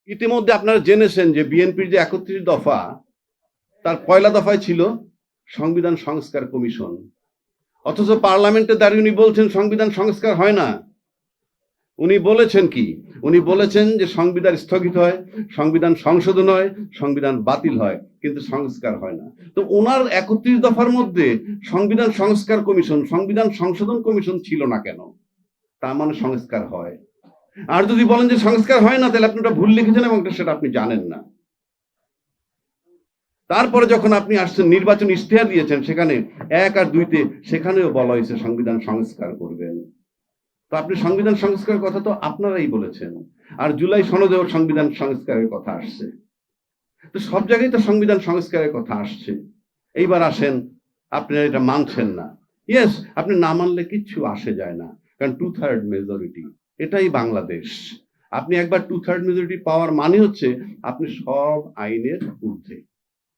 ইতিমধ্যে আপনারা জেনেছেন যে বিএনপির যে ৩১ দফা, তার পয়লা দফায় ছিল সংবিধান সংস্কার কমিশন। অথচ পার্লামেন্টে দাঁড়িয়ে উনি বলছেন সংবিধান সংস্কার হয় না। উনি বলেছেন কি? উনি বলেছেন যে সংবিধান স্থগিত হয়, সংবিধান সংশোধন হয়, সংবিধান বাতিল হয়, কিন্তু সংস্কার হয় না। তো ওনার ৩১ দফার মধ্যে সংবিধান সংস্কার কমিশন, সংবিধান সংশোধন কমিশন ছিল না কেন? তার মানে সংস্কার হয়। আর যদি বলেন যে সংস্কার হয় না, তাহলে আপনি ওটা ভুল লিখেছেন এবং সেটা আপনি জানেন না। তারপরে যখন আপনি আসছেন নির্বাচন ইশতেহার দিয়েছেন, সেখানে ১ আর ২ তে সেখানেও বলা হয়েছে সংবিধান সংস্কার করবেন। তো আপনি সংবিধান সংস্কারের কথা তো আপনারাই বলেছেন। আর জুলাই সনদেও সংবিধান সংস্কারের কথা আসছে। তো সব জায়গায় তো সংবিধান সংস্কারের কথা আসছে। এইবার আসেন, আপনারা এটা মানছেন না। ইয়েস, আপনি না মানলে কিচ্ছু আসে যায় না। কারণ 2/3 মেজরিটি, এটাই বাংলাদেশ। আপনি একবার 2/3 মেজরিটি পাওয়ার মানে হচ্ছে আপনি সব আইনের ঊর্ধ্বে।